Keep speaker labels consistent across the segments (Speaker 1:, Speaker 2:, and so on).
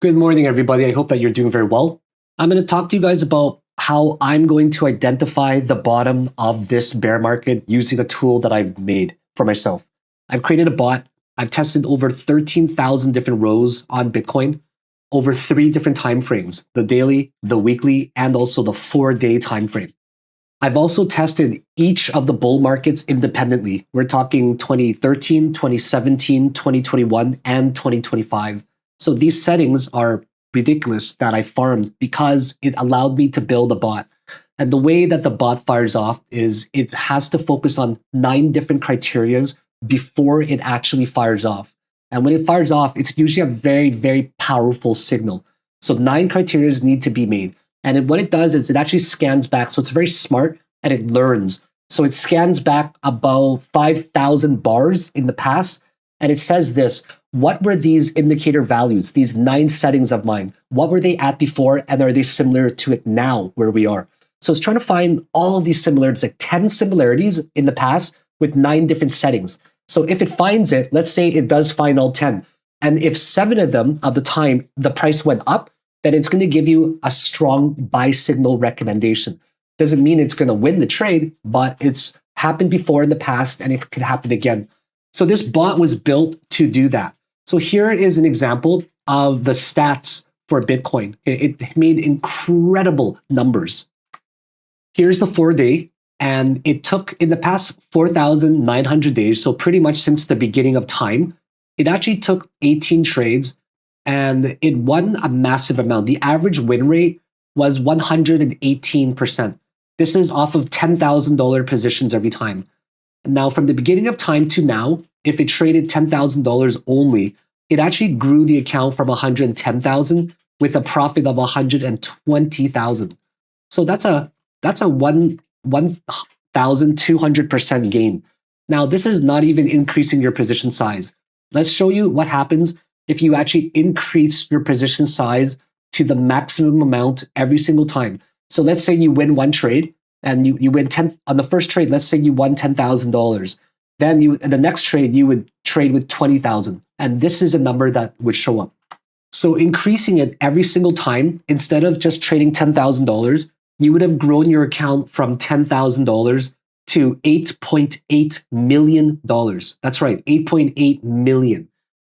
Speaker 1: Good morning, everybody. I hope that you're doing very well. I'm going to talk to you guys about how I'm going to identify the bottom of this bear market using a tool that I've made for myself. I've created a bot. I've tested over 13,000 different rows on Bitcoin over 3 different time frames, the daily, the weekly, and also the 4-day time frame. I've also tested each of the bull markets independently. We're talking 2013, 2017, 2021, and 2025. So these settings are ridiculous that I farmed because it allowed me to build a bot. And the way that the bot fires off is it has to focus on 9 different criterias before it actually fires off. And when it fires off, it's usually a very, very powerful signal. So 9 criterias need to be made. And what it does is it actually scans back. So it's very smart and it learns. So it scans back about 5,000 bars in the past. And it says this: what were these indicator values, these 9 settings of mine? What were they at before, and are they similar to it now where we are? So it's trying to find all of these similarities, like 10 similarities in the past with 9 different settings. So if it finds it, let's say it does find all 10, and if 7 of them of the time the price went up, then it's going to give you a strong buy signal recommendation. Doesn't mean it's going to win the trade, but it's happened before in the past and it could happen again. So this bot was built to do that. So here is an example of the stats for Bitcoin. It made incredible numbers. Here's the 4-day, and it took in the past 4,900 days, so pretty much since the beginning of time, it actually took 18 trades and it won a massive amount. The average win rate was 118%. This is off of $10,000 positions every time. Now, from the beginning of time to now, if it traded $10,000 only, it actually grew the account from 110,000 with a profit of 120,000. So that's a 1,200% gain. Now, this is not even increasing your position size. Let's show you what happens if you actually increase your position size to the maximum amount every single time. So let's say you win one trade and you win 10 on the first trade. Let's say you won $10,000. Then in the next trade, you would trade with 20,000. And this is a number that would show up. So increasing it every single time, instead of just trading $10,000, you would have grown your account from $10,000 to $8.8 million. That's right, 8.8 million.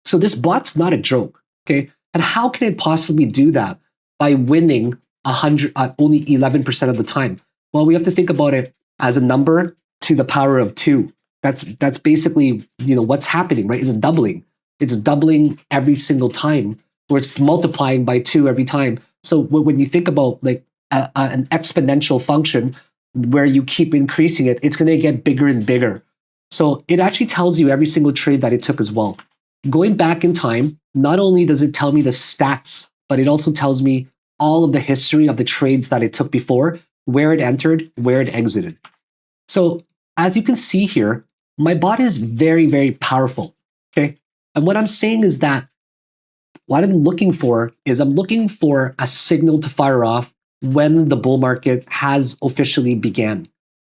Speaker 1: So this bot's not a joke, okay? And how can it possibly do that by winning only 11% of the time? Well, we have to think about it as a number to the power of 2. That's basically, what's happening, right? It's doubling. It's doubling every single time, or it's multiplying by 2 every time. So when you think about like an exponential function where you keep increasing it, it's going to get bigger and bigger. So it actually tells you every single trade that it took as well. Going back in time, not only does it tell me the stats, but it also tells me all of the history of the trades that it took before, where it entered, where it exited. So as you can see here, my bot is very, very powerful, okay? And what I'm saying is that what I'm looking for is I'm looking for a signal to fire off when the bull market has officially began.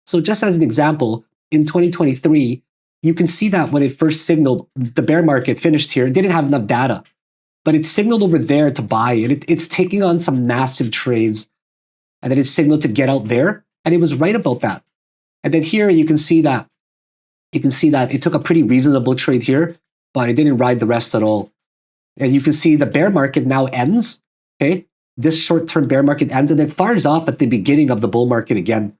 Speaker 1: So just as an example, in 2023, you can see that when it first signaled, the bear market finished here, it didn't have enough data, but it signaled over there to buy, and it's taking on some massive trades, and then it signaled to get out there, and it was right about that. And then here you can see that it took a pretty reasonable trade here, but it didn't ride the rest at all. And you can see the bear market now ends, okay? This short-term bear market ends, and it fires off at the beginning of the bull market again.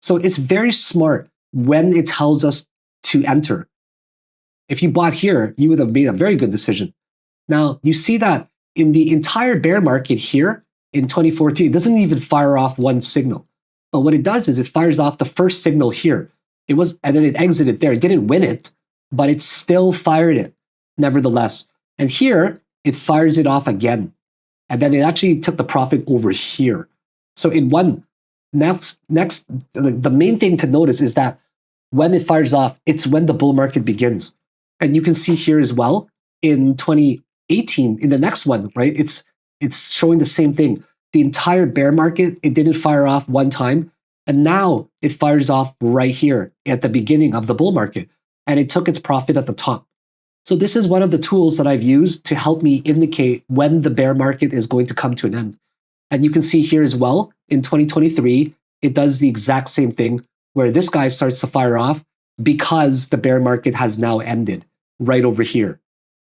Speaker 1: So it's very smart when it tells us to enter. If you bought here, you would have made a very good decision. Now, you see that in the entire bear market here in 2014, it doesn't even fire off one signal. But what it does is it fires off the first signal here. And then it exited there. It didn't win it, but it still fired it nevertheless. And here, it fires it off again. And then it actually took the profit over here. So it won. Next, the main thing to notice is that when it fires off, it's when the bull market begins. And you can see here as well, in 2018, in the next one, right? It's showing the same thing. The entire bear market, it didn't fire off one time. And now it fires off right here at the beginning of the bull market. And it took its profit at the top. So this is one of the tools that I've used to help me indicate when the bear market is going to come to an end. And you can see here as well, in 2023, it does the exact same thing where this guy starts to fire off because the bear market has now ended right over here.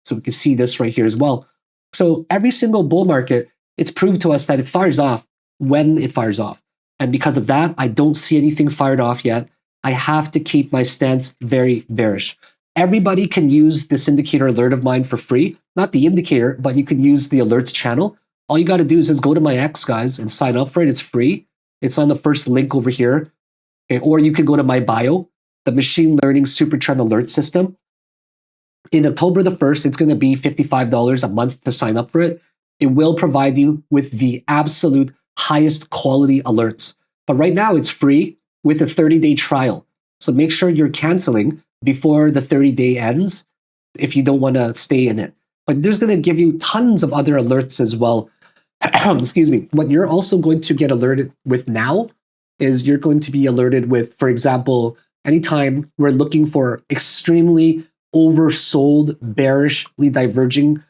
Speaker 1: So we can see this right here as well. So every single bull market, it's proved to us that it fires off when it fires off. And because of that, I don't see anything fired off yet. I have to keep my stance very bearish. Everybody can use this indicator alert of mine for free. Not the indicator, but you can use the alerts channel. All you got to do is just go to my X, guys, and sign up for it. It's free. It's on the first link over here. Okay, or you can go to my bio, the Machine Learning Supertrend Alert System. In October the 1st, it's going to be $55 a month to sign up for it. It will provide you with the absolute highest quality alerts. But right now, it's free with a 30-day trial. So make sure you're canceling before the 30-day ends if you don't want to stay in it. But there's going to give you tons of other alerts as well. Excuse me. What you're also going to get alerted with now is you're going to be alerted with, for example, anytime we're looking for extremely oversold, bearishly diverging,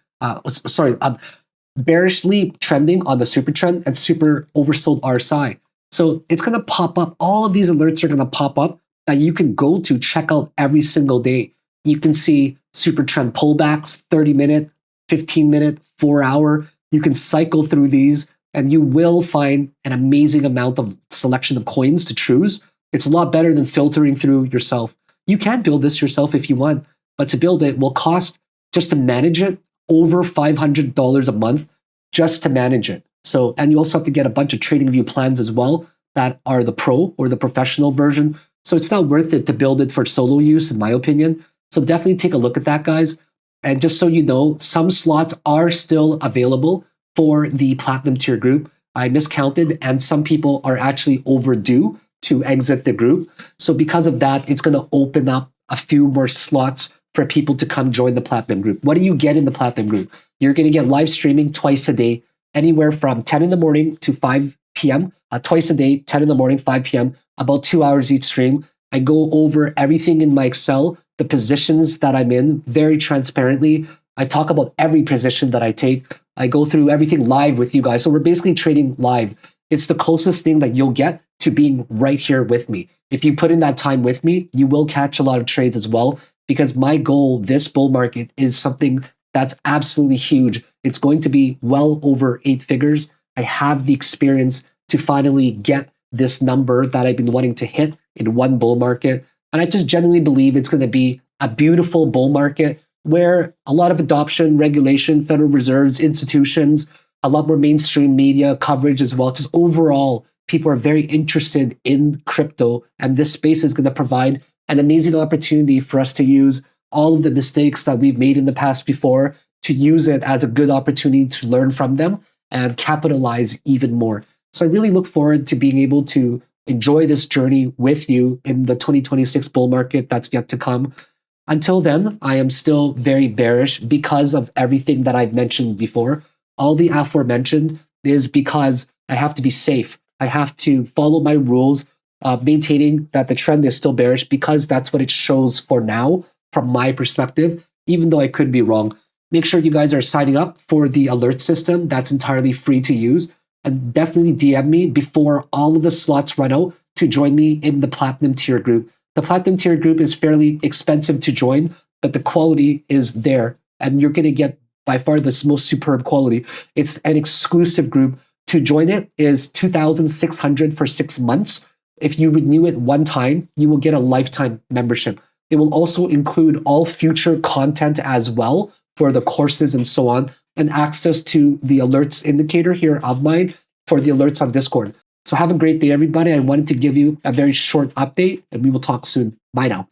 Speaker 1: bearishly trending on the super trend and super oversold RSI. So it's going to pop up. All of these alerts are going to pop up that you can go to check out every single day. You can see super trend pullbacks, 30-minute, 15-minute, 4-hour. You can cycle through these and you will find an amazing amount of selection of coins to choose. It's a lot better than filtering through yourself. You can build this yourself if you want, but to build it will cost, just to manage it, over $500 a month just to manage it. So, and you also have to get a bunch of TradingView plans as well that are the pro or the professional version. So it's not worth it to build it for solo use, in my opinion. So definitely take a look at that, guys. And just so you know, some slots are still available for the platinum tier group. I miscounted, and some people are actually overdue to exit the group. So because of that, it's going to open up a few more slots for people to come join the platinum group. What do you get in the platinum group? You're going to get live streaming twice a day, anywhere from 10 in the morning to 5 p.m. Twice a day, 10 in the morning, 5 p.m., about 2 hours each stream. I go over everything in my Excel, the positions that I'm in, very transparently. I talk about every position that I take. I go through everything live with you guys. So we're basically trading live. It's the closest thing that you'll get to being right here with me. If you put in that time with me, you will catch a lot of trades as well, because my goal this bull market is something that's absolutely huge. It's going to be well over 8 figures. I have the experience to finally get this number that I've been wanting to hit in one bull market. And I just genuinely believe it's going to be a beautiful bull market where a lot of adoption, regulation, Federal Reserves, institutions, a lot more mainstream media coverage as well. Just overall, people are very interested in crypto, and this space is going to provide an amazing opportunity for us to use all of the mistakes that we've made in the past before, to use it as a good opportunity to learn from them and capitalize even more. So I really look forward to being able to enjoy this journey with you in the 2026 bull market that's yet to come. Until then, I am still very bearish because of everything that I've mentioned before. All the aforementioned is because I have to be safe. I have to follow my rules, maintaining that the trend is still bearish, because that's what it shows for now from my perspective, even though I could be wrong. Make sure you guys are signing up for the alert system. That's entirely free to use. And definitely DM me before all of the slots run out to join me in the platinum tier group. The platinum tier group is fairly expensive to join, but the quality is there. And you're going to get by far the most superb quality. It's an exclusive group. To join it is $2,600 for 6 months. If you renew it one time, you will get a lifetime membership. It will also include all future content as well for the courses and so on, and access to the alerts indicator here of mine for the alerts on Discord. So have a great day, everybody. I wanted to give you a very short update, and we will talk soon. Bye now.